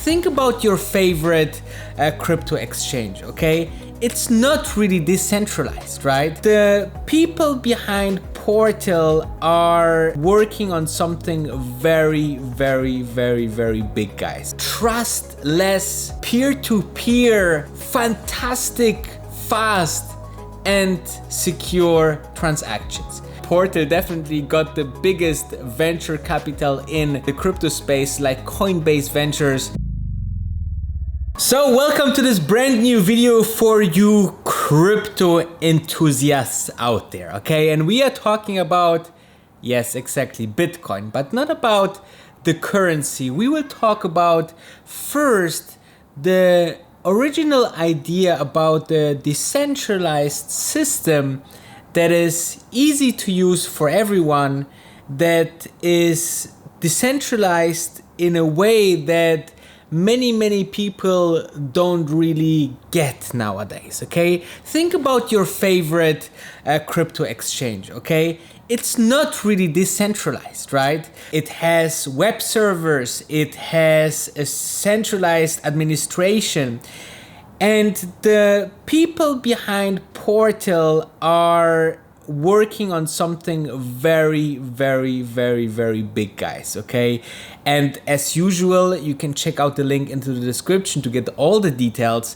think about your favorite crypto exchange, okay? It's not really decentralized, right? The people behind Portal are working on something very big, guys. Trustless, peer-to-peer, fantastic, fast, and secure transactions. Portal definitely got the biggest venture capital in the crypto space, like Coinbase Ventures. So welcome to this brand new video for you crypto enthusiasts out there, okay? And we are talking about, yes, exactly, Bitcoin, but not about the currency. We will talk about first the original idea about the decentralized system that is easy to use for everyone, that is decentralized in a way that many people don't really get nowadays, okay? Think about your favorite crypto exchange, okay? It's not really decentralized, right? It has web servers, it has a centralized administration, and the people behind Portal are working on something very big, guys, okay? And as usual, you can check out the link into the description to get all the details.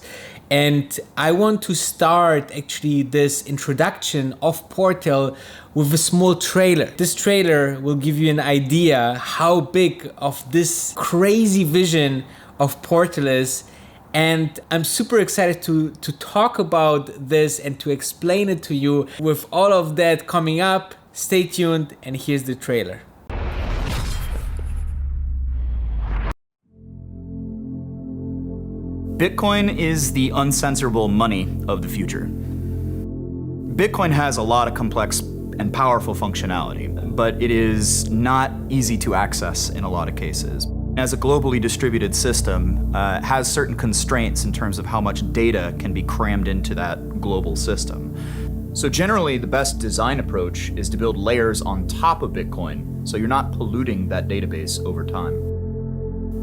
And I want to start actually this introduction of Portal with a small trailer. This trailer will give you an idea how big of this crazy vision of Portal is. And I'm super excited to talk about this and to explain it to you. With all of that coming up, stay tuned, and here's the trailer. Bitcoin is the uncensorable money of the future. Bitcoin has a lot of complex and powerful functionality, but it is not easy to access in a lot of cases. As a globally distributed system, has certain constraints in terms of how much data can be crammed into that global system. So generally, the best design approach is to build layers on top of Bitcoin, so you're not polluting that database over time.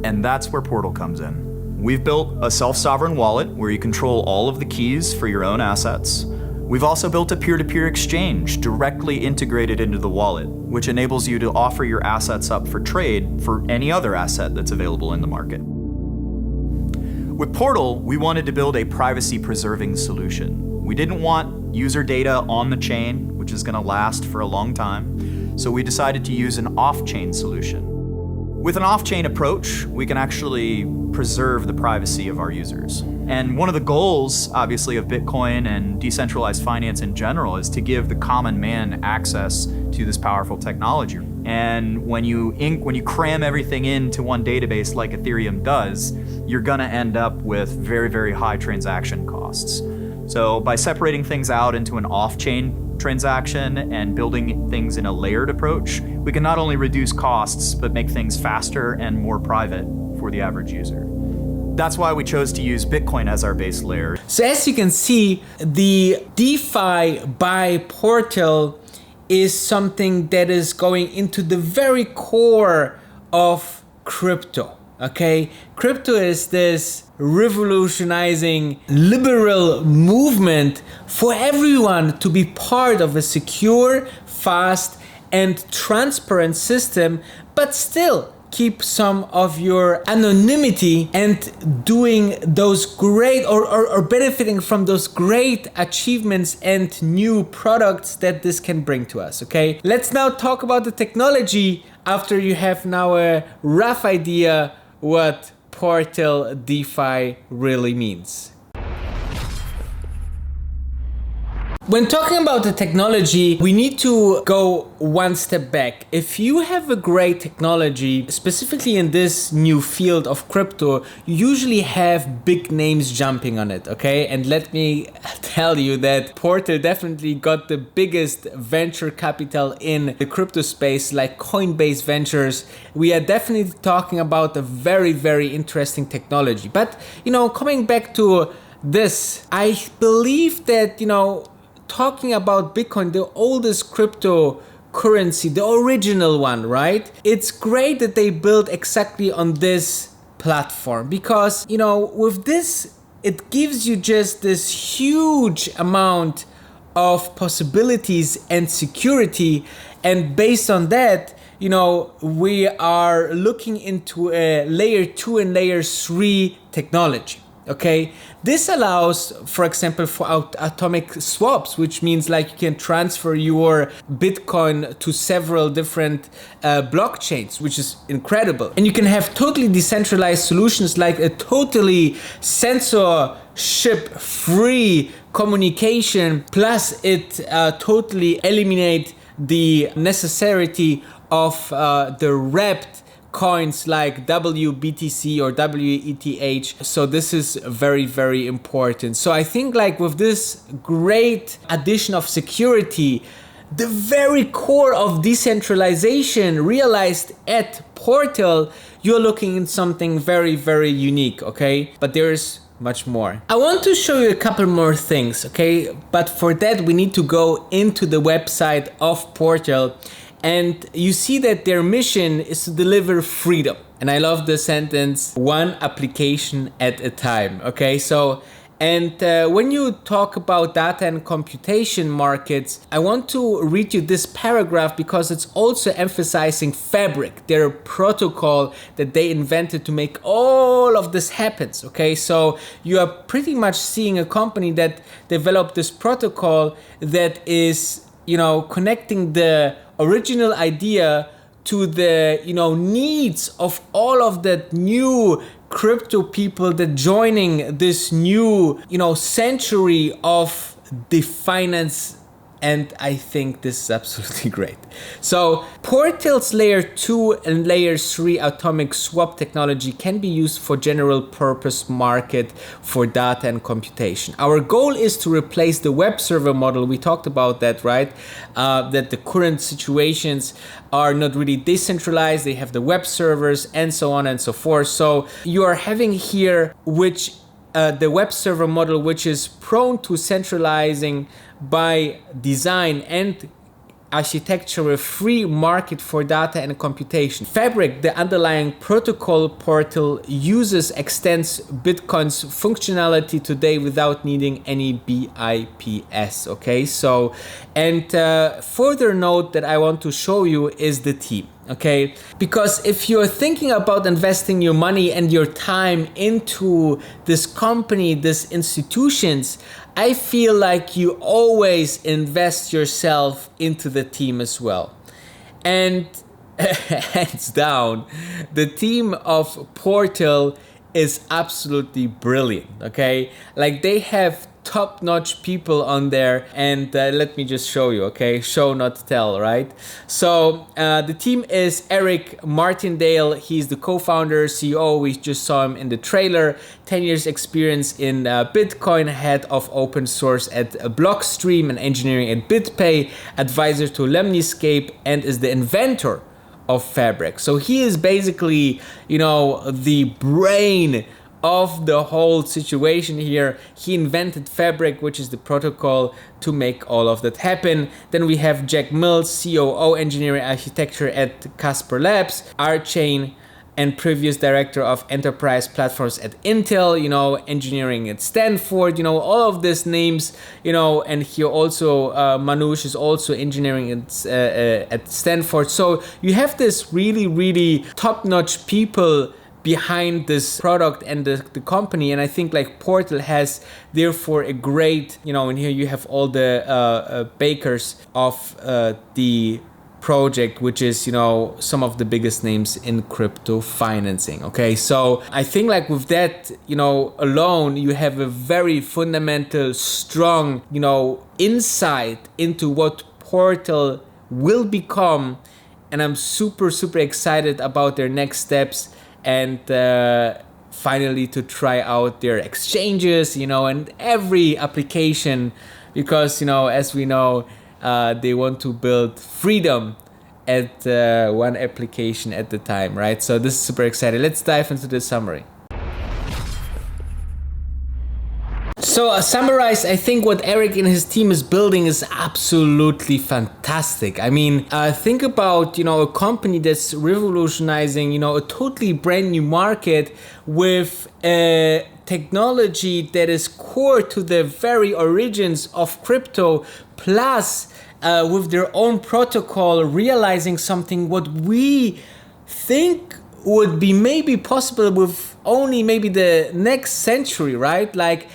And that's where Portal comes in. We've built a self-sovereign wallet where you control all of the keys for your own assets. We've also built a peer-to-peer exchange directly integrated into the wallet, which enables you to offer your assets up for trade for any other asset that's available in the market. With Portal, we wanted to build a privacy-preserving solution. We didn't want user data on the chain, which is going to last for a long time, so we decided to use an off-chain solution. With an off-chain approach, we can actually preserve the privacy of our users. And one of the goals, obviously, of Bitcoin and decentralized finance in general is to give the common man access to this powerful technology. And when you cram everything into one database like Ethereum does, you're gonna end up with very high transaction costs. So by separating things out into an off-chain transaction and building things in a layered approach, we can not only reduce costs, but make things faster and more private for the average user. That's why we chose to use Bitcoin as our base layer. So as you can see, the DeFi by Portal is something that is going into the very core of crypto, okay? Crypto is this revolutionizing liberal movement for everyone to be part of a secure, fast, and transparent system, but still keep some of your anonymity and doing those great or benefiting from those great achievements and new products that this can bring to us, okay? Let's now talk about the technology after you have now a rough idea what Portal DeFi really means. When talking about the technology, we need to go one step back. If you have a great technology, specifically in this new field of crypto, you usually have big names jumping on it, okay? And let me tell you that Portal definitely got the biggest venture capital in the crypto space, like Coinbase Ventures. We are definitely talking about a very interesting technology. But, coming back to this, I believe that, talking about Bitcoin, the oldest cryptocurrency, the original one, right? It's great that they built exactly on this platform, because with this it gives you just this huge amount of possibilities and security, and based on that, we are looking into a layer 2 and layer 3 technology. Okay, this allows, for example, for atomic swaps, which means like you can transfer your Bitcoin to several different blockchains, which is incredible. And you can have totally decentralized solutions, like a totally censorship-free communication, plus it totally eliminate the necessity of the wrapped coins like WBTC or WETH. So this is very, very important. So I think like with this great addition of security, the very core of decentralization realized at Portal, you're looking in something very, very unique, okay? But there's much more. I want to show you a couple more things, okay? But for that, we need to go into the website of Portal. And you see that their mission is to deliver freedom. And I love the sentence, one application at a time. Okay, so, and when you talk about data and computation markets, I want to read you this paragraph because it's also emphasizing Fabric, their protocol that they invented to make all of this happen. Okay, so you are pretty much seeing a company that developed this protocol that is, connecting the original idea to the needs of all of that new crypto people that joining this new century of the finance. And I think this is absolutely great. So Portal's layer 2 and layer 3 atomic swap technology can be used for general purpose market for data and computation. Our goal is to replace the web server model. We talked about that, right? That the current situations are not really decentralized. They have the web servers and so on and so forth. So you are having here the web server model, which is prone to centralizing by design and architecture, a free market for data and computation. Fabric, the underlying protocol Portal uses, extends Bitcoin's functionality today without needing any BIPs. Okay, so, and further note that I want to show you is the team. Okay, because if you're thinking about investing your money and your time into this company, these institutions, I feel like you always invest yourself into the team as well. And hands down, the team of Portal is absolutely brilliant, okay? Like they have top-notch people on there, and let me just show you, okay? Show not tell, right? So the team is Eric Martindale. He's the co-founder, CEO. We just saw him in the trailer. 10 years experience in Bitcoin, head of open source at Blockstream and engineering at BitPay, advisor to Lemniscape, and is the inventor of Fabric. So he is basically, the brain of the whole situation here. He invented Fabric, which is the protocol to make all of that happen. Then we have Jack Mills, COO engineering architecture at Casper Labs, Archain, and previous director of enterprise platforms at Intel, engineering at Stanford, all of these names, and here also Manoush is also engineering at Stanford. So you have this really, really top-notch people behind this product and the company, and I think like Portal has therefore a great, and here you have all the bakers of the project, which is some of the biggest names in crypto financing. Okay, so I think like with that alone, you have a very fundamental, strong insight into what Portal will become, and I'm super excited about their next steps, and finally to try out their exchanges, and every application, because as we know, they want to build freedom at one application at a time, right? So this is super exciting. Let's dive into the summary. So summarized, I think what Eric and his team is building is absolutely fantastic. I mean, think about, a company that's revolutionizing, a totally brand new market with a technology that is core to the very origins of crypto, plus with their own protocol, realizing something what we think would be maybe possible with only maybe the next century, right? Like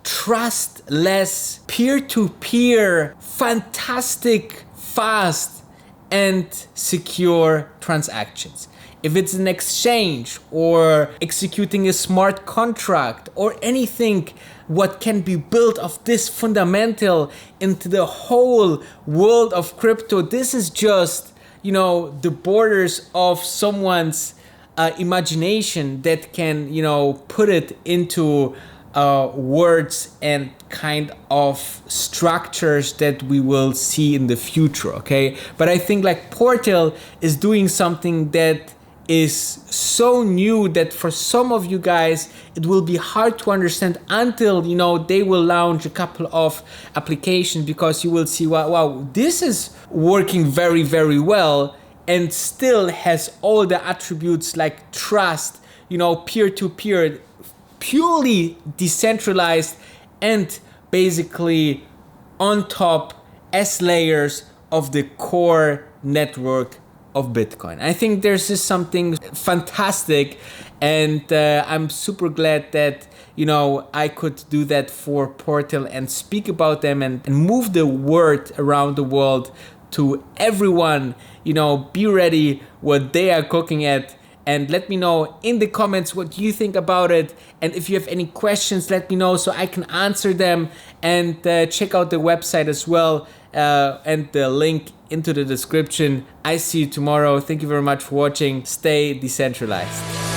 trustless, peer-to-peer, fantastic, fast, and secure transactions. If it's an exchange or executing a smart contract or anything what can be built of this fundamental into the whole world of crypto, this is just, the borders of someone's imagination that can, put it into words and kind of structures that we will see in the future, okay? But I think like Portal is doing something that is so new that for some of you guys it will be hard to understand until they will launch a couple of applications, because you will see wow, this is working very, very well and still has all the attributes like trust, peer-to-peer, purely decentralized, and basically on top as layers of the core network of Bitcoin. I think there's just something fantastic, and I'm super glad that I could do that for Portal and speak about them and move the word around the world to everyone. Be ready what they are cooking at. And let me know in the comments what you think about it. And if you have any questions, let me know so I can answer them. And check out the website as well, and the link into the description. I see you tomorrow. Thank you very much for watching. Stay decentralized.